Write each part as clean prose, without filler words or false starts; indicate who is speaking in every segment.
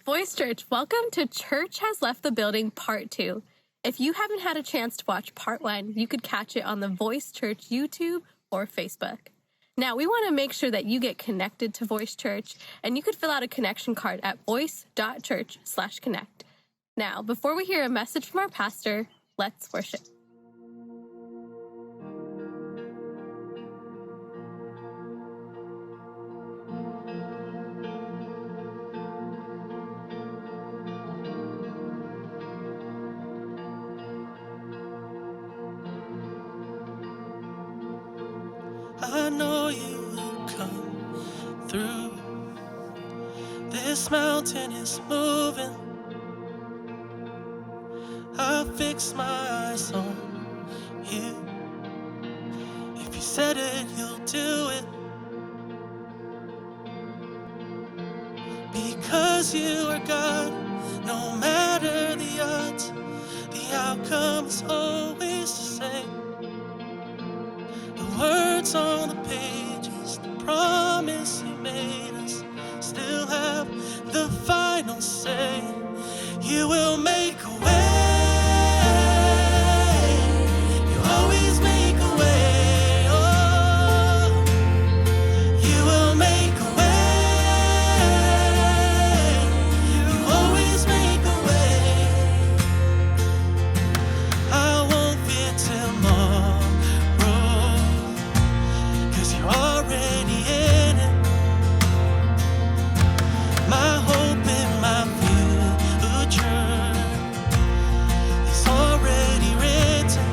Speaker 1: Voice Church, welcome to Church Has Left the Building Part 2. If you haven't had a chance to watch Part 1, you could catch it on the Voice Church YouTube or Facebook. Now, we want to make sure that you get connected to Voice Church, and you could fill out a connection card at voice.church/connect. Now, before we hear a message from our pastor, let's worship.
Speaker 2: I know you will come through. This mountain is moving. I'll fix my eyes on you. If you said it, you'll do it. Because you are God, no matter the odds, the outcome is always the same. The words on the pages, the promise you made us, still have the final say. You will make a way. You always make a way. Oh, you will make a way. You always make a way. I won't fear tomorrow. You're already in it. My hope and my future is already written.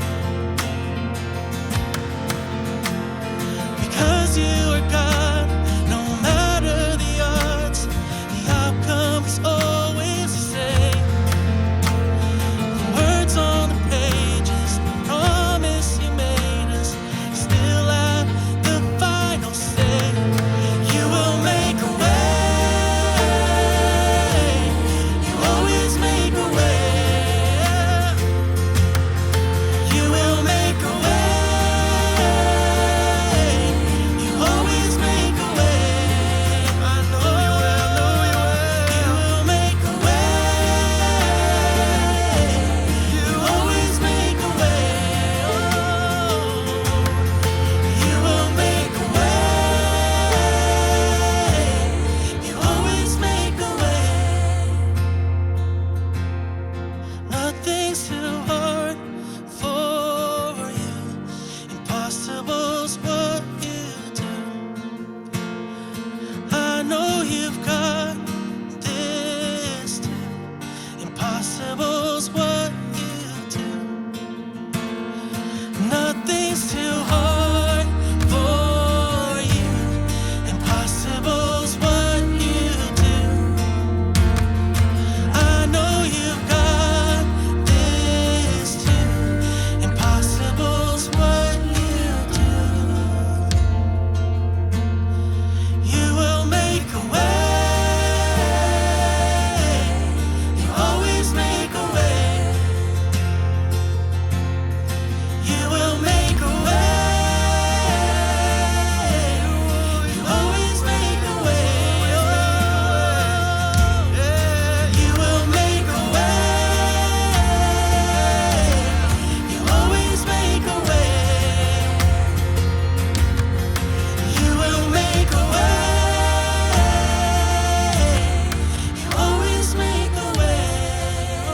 Speaker 2: Because you are God, no matter the odds, the outcome is always the same. The words on the pages, the promise you made us, still have the final say. You will make a way. You always make a way. You will make a way. You always make a way. I know you will. You will make a way. You always make a way. Oh, you will make a way. You always make a way. Nothing's too hard for you. Impossible's what you do. I know you've got this too. Impossible's what you do. Nothing's too hard for you. Impossible's what you do. I know you've got this too. Impossible's what you do. You will make a way. You always make a way. You will make a way. You always make a way. Oh, yeah. You will make a way. You always make a way. You will make a way. You always make a way. Oh.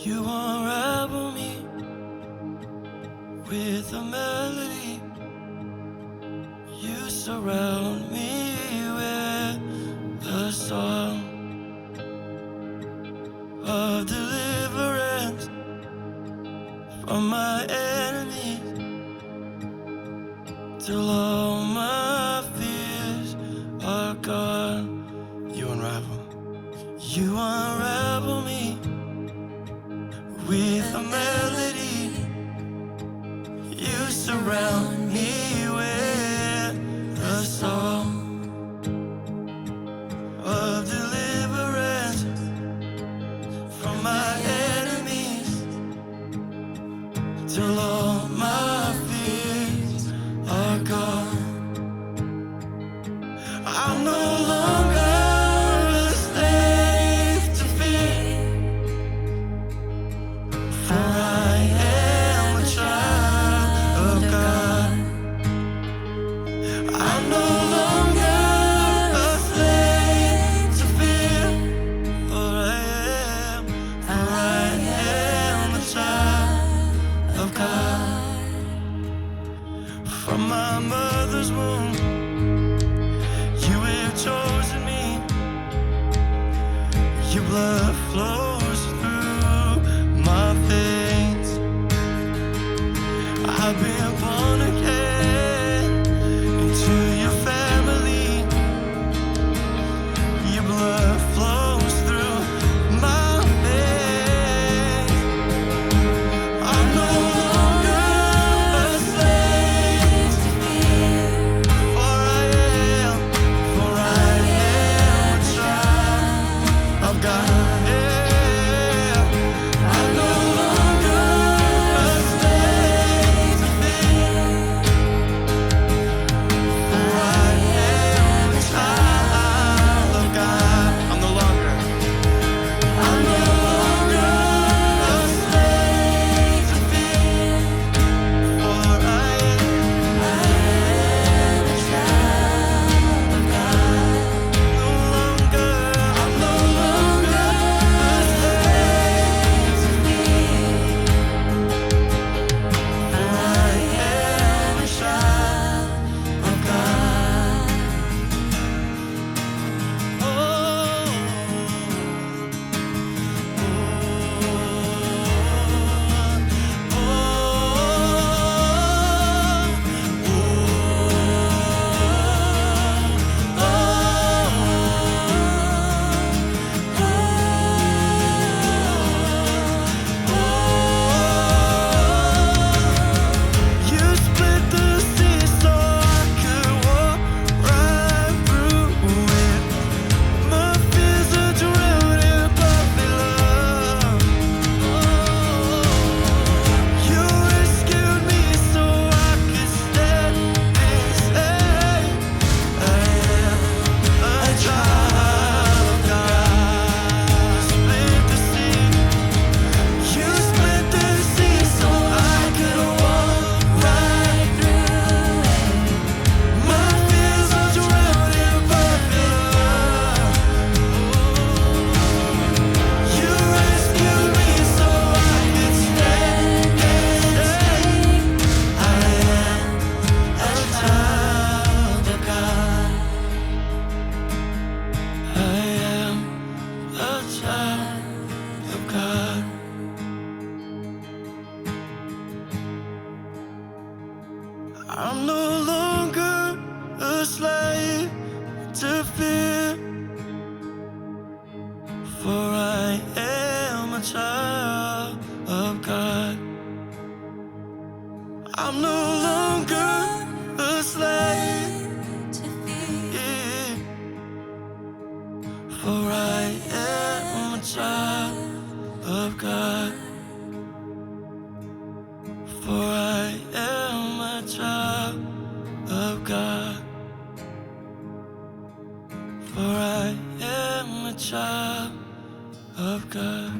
Speaker 2: You unravel me with a melody. You surround me with the song of deliverance from my enemies, till all my fears are gone. You unravel. You You unravel me with a melody. You surround me with a song of deliverance from my enemies, till all my fears are gone. I'm no longer a slave to fear, for I am a child of God. I'm no longer a slave to fear, for I am a child of God. From my mother's womb, you have chosen me. Your blood flows through my veins. I've been born again into your family. Your blood flows through my veins. I'm no longer a slave to fear, for I am a child of God. Yeah. I'm no longer a slave to fear, for I am a child of God. I'm no longer a slave to fear, for I am a child of God. I'm no longer a slave to fear, for I am a child of God. You split the sea so I could walk right through it. My fears are drowned in perfect love. You rescued me so I could stand and say, I am a child of God. Split the sea. You split the sea so I could walk right through it. My fears are drowned in perfect love. You rescued me so I could stand and say, I am a child of God. I am a child of God. I'm no longer a slave to fear, for I am a child of God. I'm no longer a slave to fear, for I am a child of God. For I am a child of God. For I am a child of God.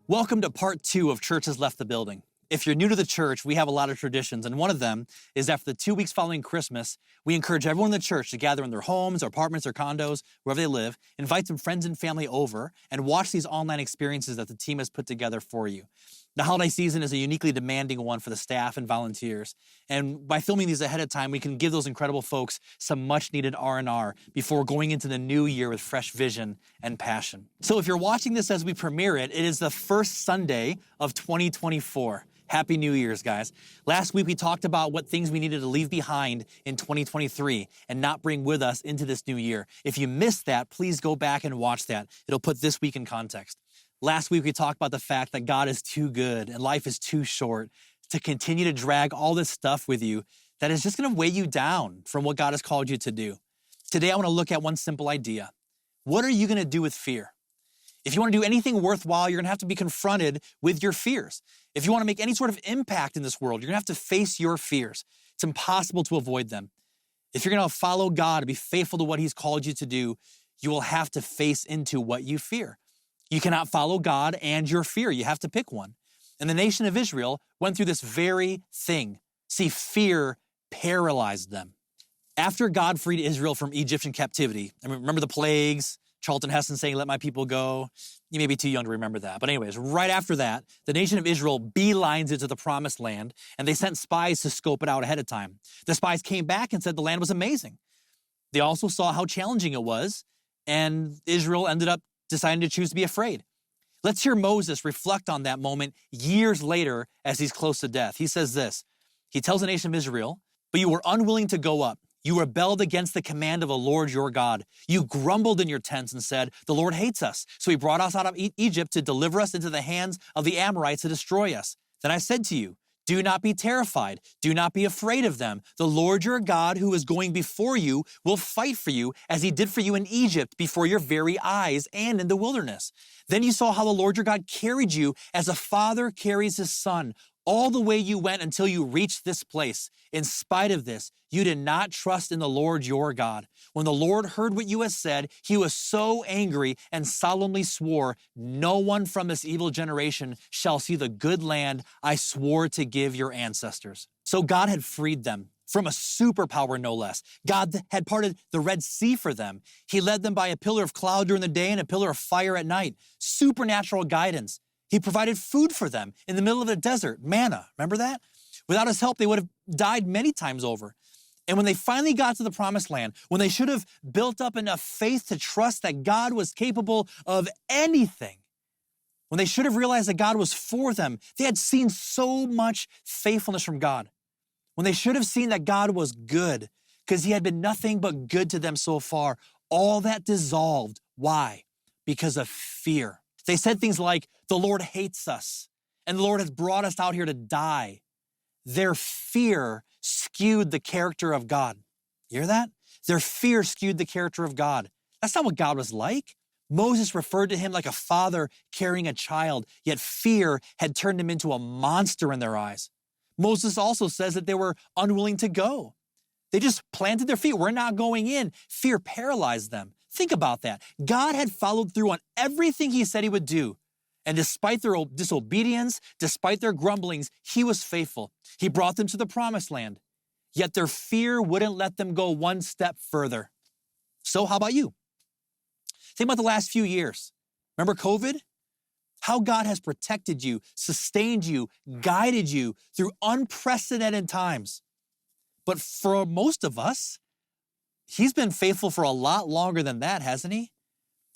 Speaker 3: Welcome to part 2 of Church Has Left the Building. If you're new to the church, we have a lot of traditions, and one of them is that for the 2 weeks following Christmas, we encourage everyone in the church to gather in their homes, or apartments, or condos, wherever they live, invite some friends and family over, and watch these online experiences that the team has put together for you. The holiday season is a uniquely demanding one for the staff and volunteers. And by filming these ahead of time, we can give those incredible folks some much needed R&R before going into the new year with fresh vision and passion. So if you're watching this as we premiere it, it is the first Sunday of 2024. Happy New Year's, guys. Last week, we talked about what things we needed to leave behind in 2023 and not bring with us into this new year. If you missed that, please go back and watch that. It'll put this week in context. Last week, we talked about the fact that God is too good and life is too short to continue to drag all this stuff with you that is just going to weigh you down from what God has called you to do. Today, I want to look at one simple idea. What are you going to do with fear? If you want to do anything worthwhile, you're going to have to be confronted with your fears. If you want to make any sort of impact in this world, you're going to have to face your fears. It's impossible to avoid them. If you're going to follow God and be faithful to what He's called you to do, you will have to face into what you fear. You cannot follow God and your fear. You have to pick one. And the nation of Israel went through this very thing. See, fear paralyzed them. After God freed Israel from Egyptian captivity, I mean, remember the plagues, Charlton Heston saying, "Let my people go." You may be too young to remember that. But anyways, right after that, the nation of Israel beelines it to the promised land, and they sent spies to scope it out ahead of time. The spies came back and said the land was amazing. They also saw how challenging it was, and Israel ended up deciding to choose to be afraid. Let's hear Moses reflect on that moment years later as he's close to death. He says this. He tells the nation of Israel, "But you were unwilling to go up. You rebelled against the command of the Lord your God. You grumbled in your tents and said, 'The Lord hates us.' So He brought us out of Egypt to deliver us into the hands of the Amorites to destroy us. Then I said to you, 'Do not be terrified. Do not be afraid of them. The Lord your God, who is going before you, will fight for you as He did for you in Egypt before your very eyes and in the wilderness.' Then you saw how the Lord your God carried you as a father carries his son, all the way you went until you reached this place. In spite of this, you did not trust in the Lord your God. When the Lord heard what you had said, He was so angry and solemnly swore, 'No one from this evil generation shall see the good land I swore to give your ancestors.'" So God had freed them from a superpower, no less. God had parted the Red Sea for them. He led them by a pillar of cloud during the day and a pillar of fire at night. Supernatural guidance. He provided food for them in the middle of the desert, manna. Remember that? Without His help, they would have died many times over. And when they finally got to the promised land, when they should have built up enough faith to trust that God was capable of anything, when they should have realized that God was for them, they had seen so much faithfulness from God. When they should have seen that God was good, because He had been nothing but good to them so far, all that dissolved. Why? Because of fear. They said things like, "The Lord hates us, and the Lord has brought us out here to die." Their fear skewed the character of God. You hear that? Their fear skewed the character of God. That's not what God was like. Moses referred to Him like a father carrying a child, yet fear had turned Him into a monster in their eyes. Moses also says that they were unwilling to go. They just planted their feet. We're not going in. Fear paralyzed them. Think about that. God had followed through on everything He said He would do. And despite their disobedience, despite their grumblings, He was faithful. He brought them to the promised land. Yet their fear wouldn't let them go one step further. So how about you? Think about the last few years. Remember COVID? How God has protected you, sustained you, guided you through unprecedented times. But for most of us, He's been faithful for a lot longer than that, hasn't He?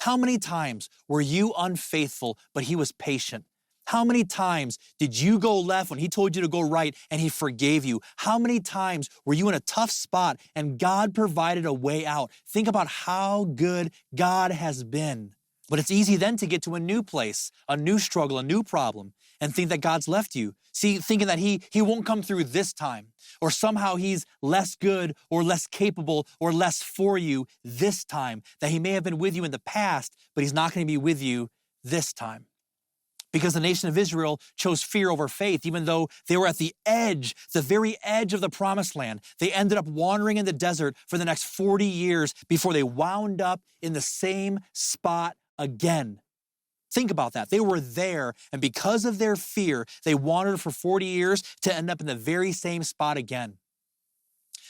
Speaker 3: How many times were you unfaithful, but He was patient? How many times did you go left when He told you to go right and He forgave you? How many times were you in a tough spot and God provided a way out? Think about how good God has been. But it's easy then to get to a new place, a new struggle, a new problem, and think that God's left you. See, thinking that He won't come through this time, or somehow He's less good or less capable or less for you this time, that He may have been with you in the past, but He's not going to be with you this time. Because the nation of Israel chose fear over faith, even though they were at the edge, the very edge of the promised land. They ended up wandering in the desert for the next 40 years before they wound up in the same spot again. Think about that. They were there, and because of their fear, they wandered for 40 years to end up in the very same spot again.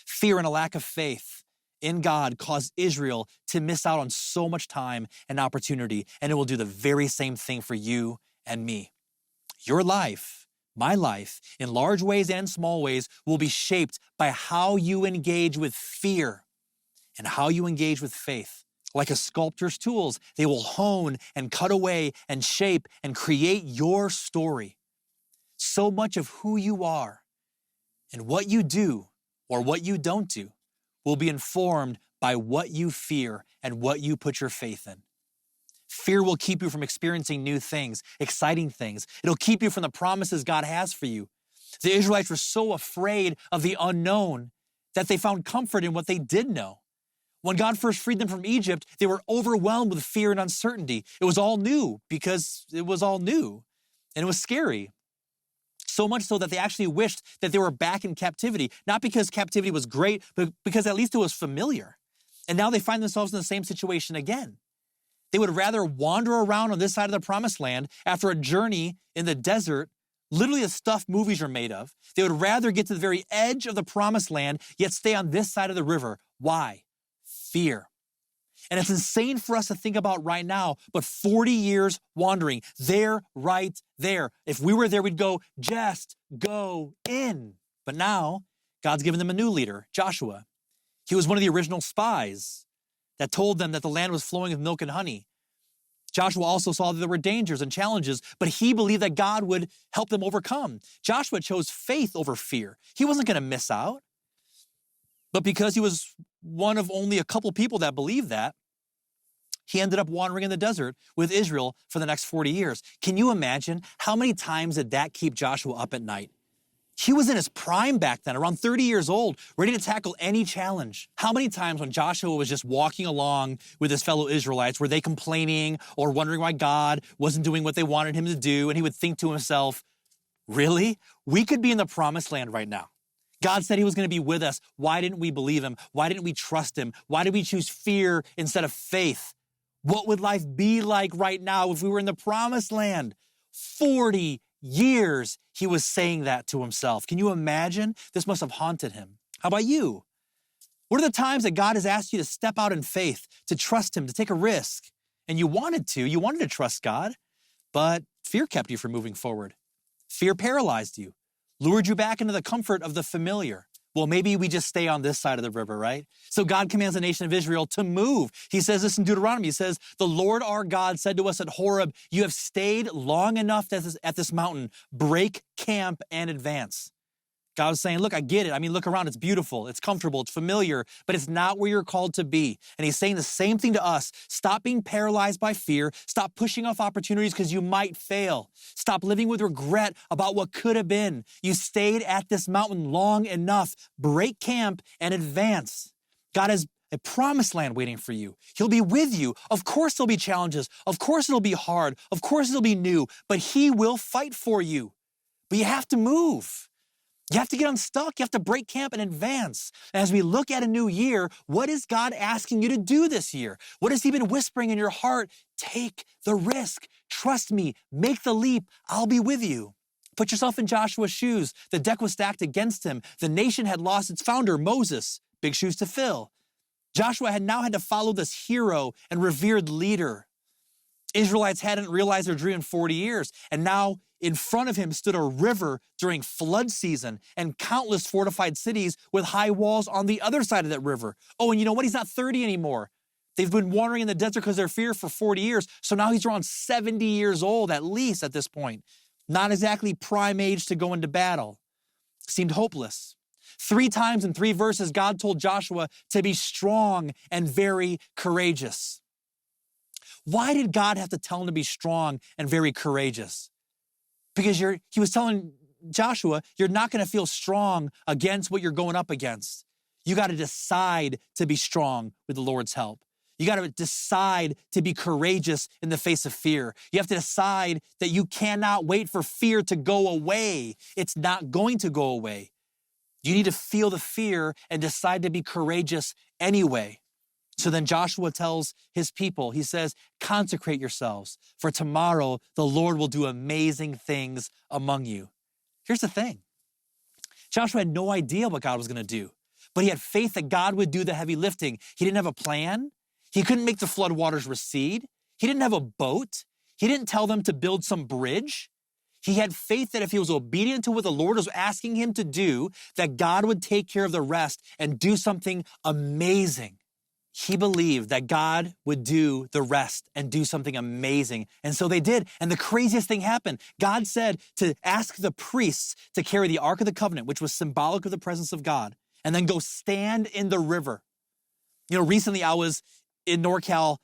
Speaker 3: Fear and a lack of faith in God caused Israel to miss out on so much time and opportunity, and it will do the very same thing for you and me. Your life, my life, in large ways and small ways, will be shaped by how you engage with fear and how you engage with faith. Like a sculptor's tools, they will hone and cut away and shape and create your story. So much of who you are and what you do or what you don't do will be informed by what you fear and what you put your faith in. Fear will keep you from experiencing new things, exciting things. It'll keep you from the promises God has for you. The Israelites were so afraid of the unknown that they found comfort in what they did know. When God first freed them from Egypt, they were overwhelmed with fear and uncertainty. It was all new because it was all new, and it was scary. So much so that they actually wished that they were back in captivity, not because captivity was great, but because at least it was familiar. And now they find themselves in the same situation again. They would rather wander around on this side of the promised land after a journey in the desert, literally the stuff movies are made of. They would rather get to the very edge of the promised land, yet stay on this side of the river. Why? Fear. And it's insane for us to think about right now, but 40 years wandering, they're right there. If we were there, we'd go, just go in. But now, God's given them a new leader, Joshua. He was one of the original spies that told them that the land was flowing with milk and honey. Joshua also saw that there were dangers and challenges, but he believed that God would help them overcome. Joshua chose faith over fear. He wasn't going to miss out. But because he was one of only a couple people that believed that, he ended up wandering in the desert with Israel for the next 40 years. Can you imagine how many times did that keep Joshua up at night? He was in his prime back then, around 30 years old, ready to tackle any challenge. How many times when Joshua was just walking along with his fellow Israelites, were they complaining or wondering why God wasn't doing what they wanted him to do? And he would think to himself, really? We could be in the promised land right now. God said he was going to be with us. Why didn't we believe him? Why didn't we trust him? Why did we choose fear instead of faith? What would life be like right now if we were in the promised land? 40 years he was saying that to himself. Can you imagine? This must have haunted him. How about you? What are the times that God has asked you to step out in faith, to trust him, to take a risk? And you wanted to trust God, but fear kept you from moving forward. Fear paralyzed you, lured you back into the comfort of the familiar. Well, maybe we just stay on this side of the river, right? So God commands the nation of Israel to move. He says this in Deuteronomy. He says, the Lord our God said to us at Horeb, you have stayed long enough at this mountain. Break camp and advance. God was saying, look, I get it. I mean, look around. It's beautiful. It's comfortable. It's familiar, but it's not where you're called to be. And he's saying the same thing to us. Stop being paralyzed by fear. Stop pushing off opportunities because you might fail. Stop living with regret about what could have been. You stayed at this mountain long enough. Break camp and advance. God has a promised land waiting for you. He'll be with you. Of course there'll be challenges. Of course it'll be hard. Of course it'll be new, but he will fight for you. But you have to move. You have to get unstuck. You have to break camp and advance. And as we look at a new year, what is God asking you to do this year? What has he been whispering in your heart? Take the risk. Trust me. Make the leap. I'll be with you. Put yourself in Joshua's shoes. The deck was stacked against him. The nation had lost its founder, Moses. Big shoes to fill. Joshua had now had to follow this hero and revered leader. Israelites hadn't realized their dream in 40 years. And now in front of him stood a river during flood season and countless fortified cities with high walls on the other side of that river. Oh, and you know what? He's not 30 anymore. They've been wandering in the desert because of their fear for 40 years. So now he's around 70 years old, at least at this point. Not exactly prime age to go into battle. Seemed hopeless. 3 times in 3 verses, God told Joshua to be strong and very courageous. Why did God have to tell him to be strong and very courageous? Because he was telling Joshua, you're not going to feel strong against what you're going up against. You got to decide to be strong with the Lord's help. You got to decide to be courageous in the face of fear. You have to decide that you cannot wait for fear to go away. It's not going to go away. You need to feel the fear and decide to be courageous anyway. So then Joshua tells his people, he says, consecrate yourselves, for tomorrow the Lord will do amazing things among you. Here's the thing. Joshua had no idea what God was going to do, but he had faith that God would do the heavy lifting. He didn't have a plan. He couldn't make the flood waters recede. He didn't have a boat. He didn't tell them to build some bridge. He had faith that if he was obedient to what the Lord was asking him to do, that God would take care of the rest and do something amazing. He believed that God would do the rest and do something amazing. And so they did. And the craziest thing happened. God said to ask the priests to carry the Ark of the Covenant, which was symbolic of the presence of God, and then go stand in the river. Recently I was in NorCal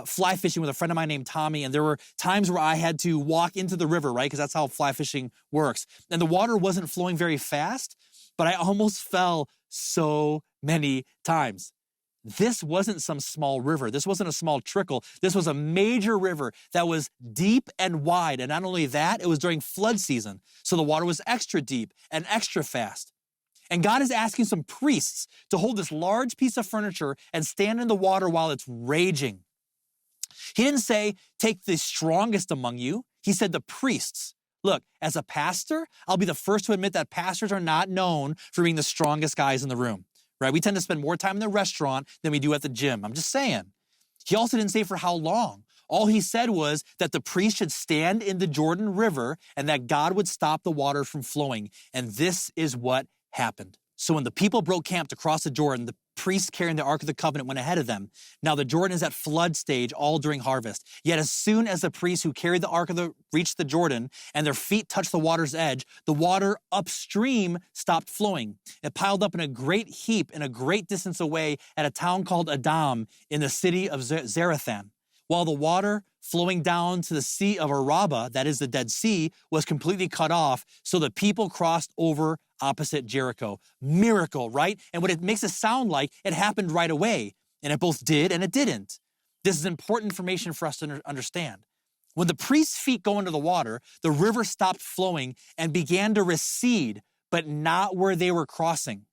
Speaker 3: fly fishing with a friend of mine named Tommy, and there were times where I had to walk into the river, right? Because that's how fly fishing works. And the water wasn't flowing very fast, but I almost fell so many times. This wasn't some small river. This wasn't a small trickle. This was a major river that was deep and wide. And not only that, it was during flood season. So the water was extra deep and extra fast. And God is asking some priests to hold this large piece of furniture and stand in the water while it's raging. He didn't say, take the strongest among you. He said the priests. Look, as a pastor, I'll be the first to admit that pastors are not known for being the strongest guys in the room. Right? We tend to spend more time in the restaurant than we do at the gym. I'm just saying. He also didn't say for how long. All he said was that the priest should stand in the Jordan River and that God would stop the water from flowing. And this is what happened. So when the people broke camp to cross the Jordan, the priests carrying the Ark of the Covenant went ahead of them. Now the Jordan is at flood stage all during harvest. Yet as soon as the priests who carried the Ark reached the Jordan and their feet touched the water's edge, the water upstream stopped flowing. It piled up in a great heap in a great distance away at a town called Adam in the city of Zarethan. While the water flowing down to the Sea of Araba, that is the Dead Sea, was completely cut off, so the people crossed over opposite Jericho. Miracle, right? And what it makes it sound like, it happened right away. And it both did and it didn't. This is important information for us to understand. When the priest's feet go into the water, the river stopped flowing and began to recede, but not where they were crossing,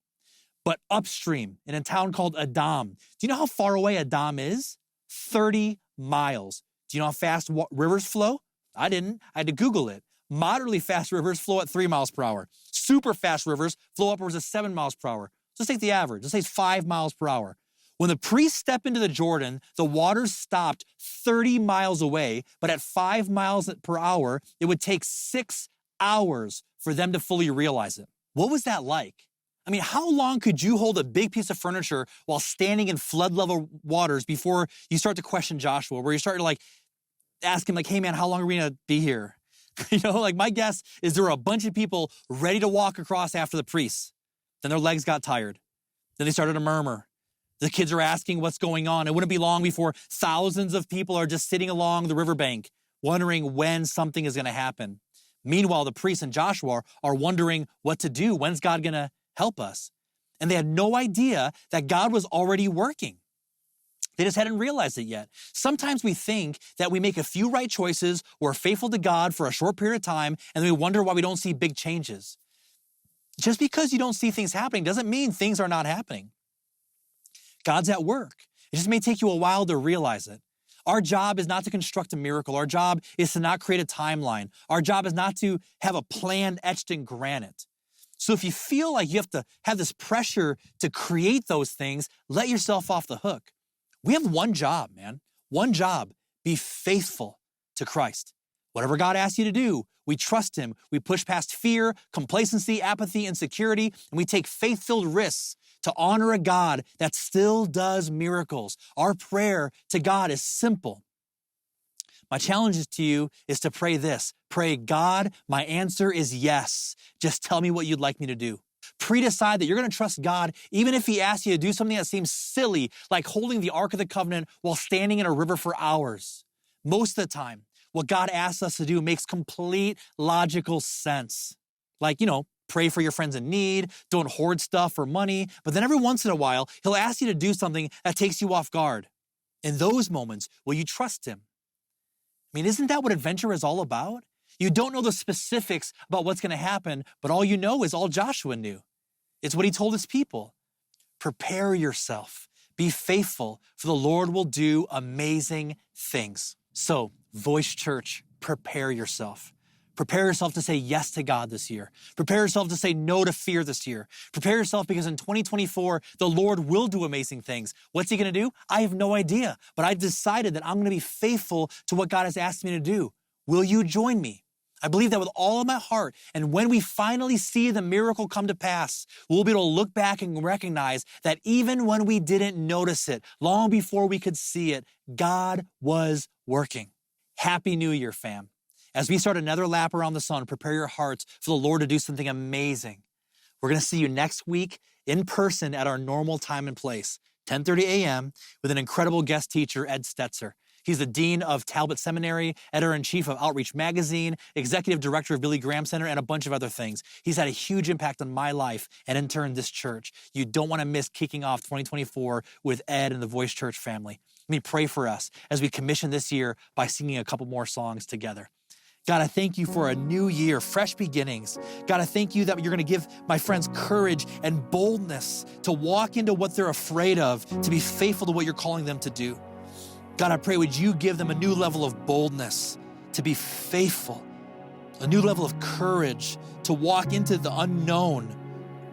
Speaker 3: but upstream in a town called Adam. Do you know how far away Adam is? 30 miles. Do you know how fast rivers flow? I didn't. I had to Google it. Moderately fast rivers flow at 3 miles per hour. Super fast rivers flow upwards of 7 miles per hour. Let's take the average. Let's say it's 5 miles per hour. When the priests stepped into the Jordan, the waters stopped 30 miles away, but at 5 miles per hour, it would take 6 hours for them to fully realize it. What was that like? I mean, how long could you hold a big piece of furniture while standing in flood level waters before you start to question Joshua, where you start to ask him hey man, how long are we gonna be here? My guess is there were a bunch of people ready to walk across after the priests. Then their legs got tired. Then they started to murmur. The kids are asking what's going on. It wouldn't be long before thousands of people are just sitting along the riverbank, wondering when something is gonna happen. Meanwhile, the priests and Joshua are wondering what to do. When's God gonna help us? And they had no idea that God was already working. They just hadn't realized it yet. Sometimes we think that we make a few right choices, we're faithful to God for a short period of time, and then we wonder why we don't see big changes. Just because you don't see things happening doesn't mean things are not happening. God's at work. It just may take you a while to realize it. Our job is not to construct a miracle. Our job is to not create a timeline. Our job is not to have a plan etched in granite. So if you feel like you have to have this pressure to create those things, let yourself off the hook. We have one job, man. One job. Be faithful to Christ. Whatever God asks you to do, we trust him. We push past fear, complacency, apathy, insecurity, and we take faith-filled risks to honor a God that still does miracles. Our prayer to God is simple. My challenge to you is to pray this. Pray, God, my answer is yes. Just tell me what you'd like me to do. Pre-decide that you're going to trust God even if he asks you to do something that seems silly, like holding the Ark of the Covenant while standing in a river for hours. Most of the time, what God asks us to do makes complete logical sense. Pray for your friends in need, don't hoard stuff or money, but then every once in a while, he'll ask you to do something that takes you off guard. In those moments, will you trust him? I mean, isn't that what adventure is all about? You don't know the specifics about what's going to happen, but all you know is all Joshua knew. It's what he told his people. Prepare yourself. Be faithful, for the Lord will do amazing things. So, Voice Church, prepare yourself. Prepare yourself to say yes to God this year. Prepare yourself to say no to fear this year. Prepare yourself because in 2024, the Lord will do amazing things. What's he going to do? I have no idea, but I've decided that I'm going to be faithful to what God has asked me to do. Will you join me? I believe that with all of my heart. And when we finally see the miracle come to pass, we'll be able to look back and recognize that even when we didn't notice it, long before we could see it, God was working. Happy New Year, fam. As we start another lap around the sun, prepare your hearts for the Lord to do something amazing. We're going to see you next week in person at our normal time and place, 10:30 a.m., with an incredible guest teacher, Ed Stetzer. He's the Dean of Talbot Seminary, Editor-in-Chief of Outreach Magazine, Executive Director of Billy Graham Center, and a bunch of other things. He's had a huge impact on my life and in turn this church. You don't want to miss kicking off 2024 with Ed and the Voice Church family. Let me pray for us as we commission this year by singing a couple more songs together. God, I thank you for a new year, fresh beginnings. God, I thank you that you're going to give my friends courage and boldness to walk into what they're afraid of, to be faithful to what you're calling them to do. God, I pray, would you give them a new level of boldness to be faithful, a new level of courage to walk into the unknown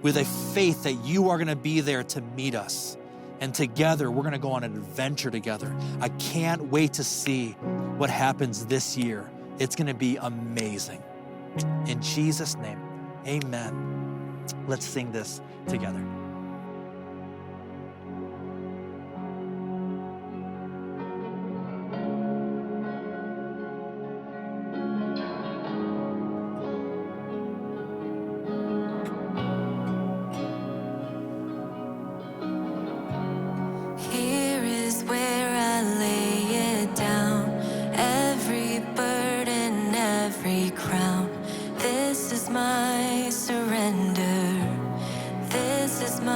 Speaker 3: with a faith that you are going to be there to meet us. And together, we're going to go on an adventure together. I can't wait to see what happens this year. It's going to be amazing. In Jesus' name, amen. Let's sing this together.
Speaker 4: Here is where I lay it down, every burden, every crown. This is my surrender. This is my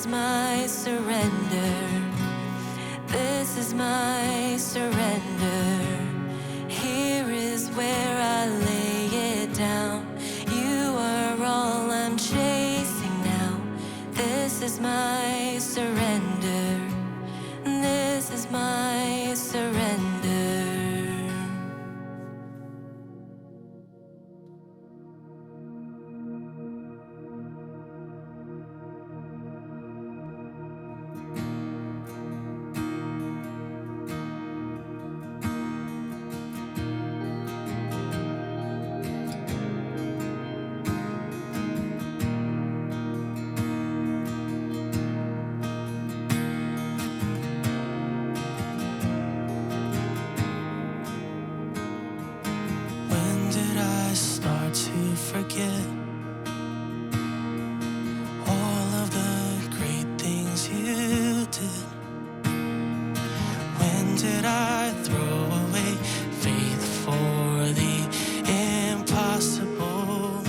Speaker 4: is my surrender. This is my surrender. Here is where I lay it down. You are all I'm chasing now. This is my surrender. This is my surrender.
Speaker 2: When did I start to forget all of the great things you did? When did I throw away faith for the impossible?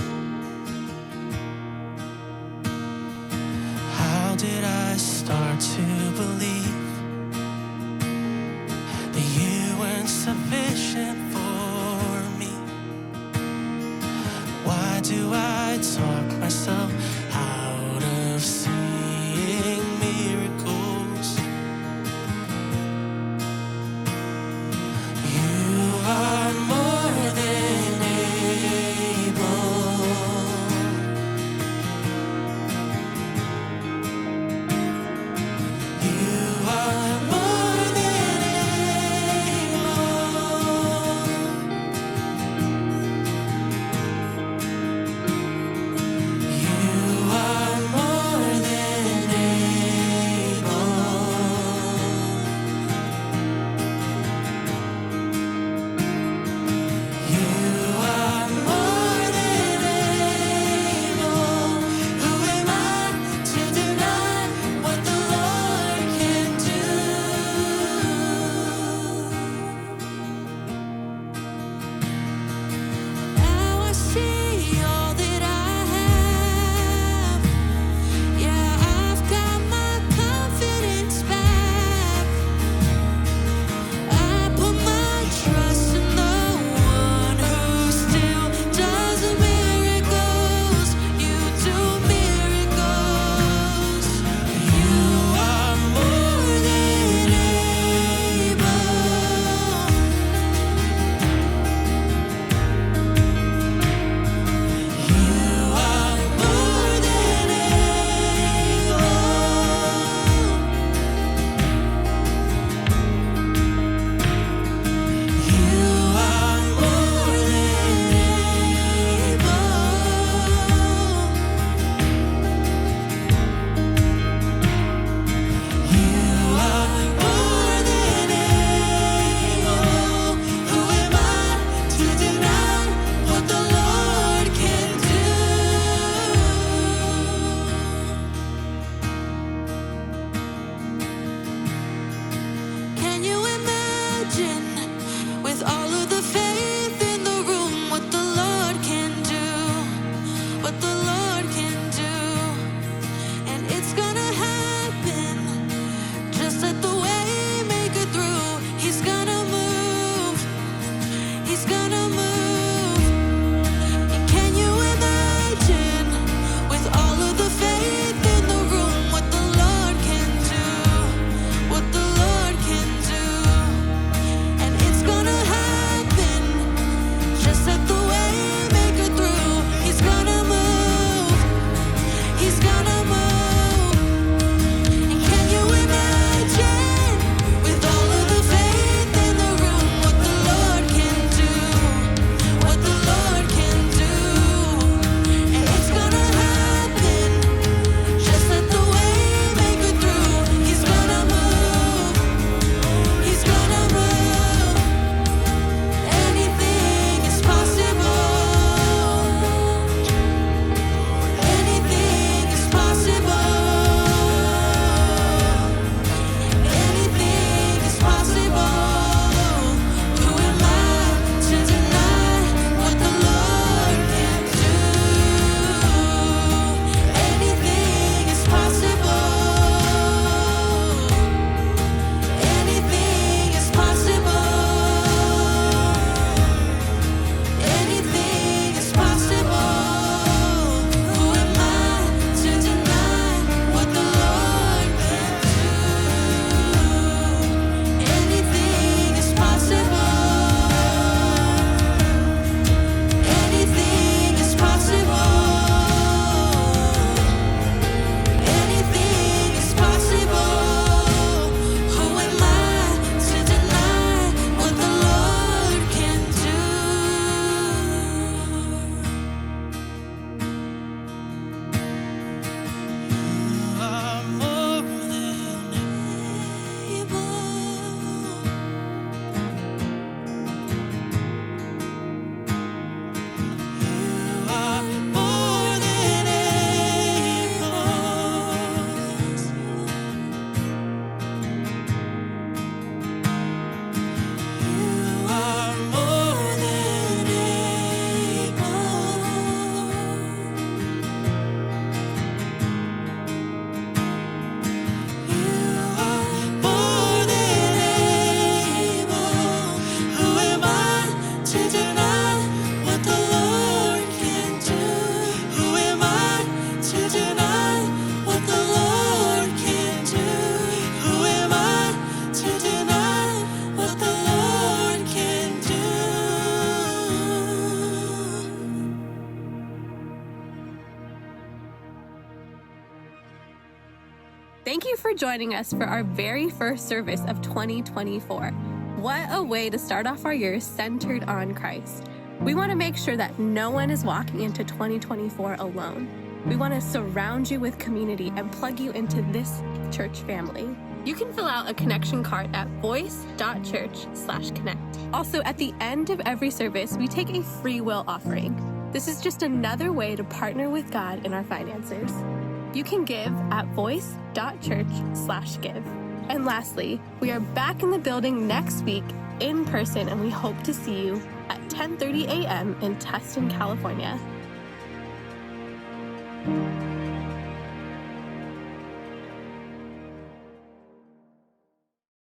Speaker 2: How did I start to believe that you weren't sufficient for me? Why do I talk myself out of seeing miracles? You are more than able. You are more than able.
Speaker 1: Thank you for joining us for our very first service of 2024. What a way to start off our year centered on Christ. We want to make sure that no one is walking into 2024 alone. We want to surround you with community and plug you into this church family. You can fill out a connection card at voice.church/connect. Also, at the end of every service, we take a free will offering. This is just another way to partner with God in our finances. You can give at voice.church/give. And lastly, we are back in the building next week in person, and we hope to see you at 10:30 a.m. in Tustin, California.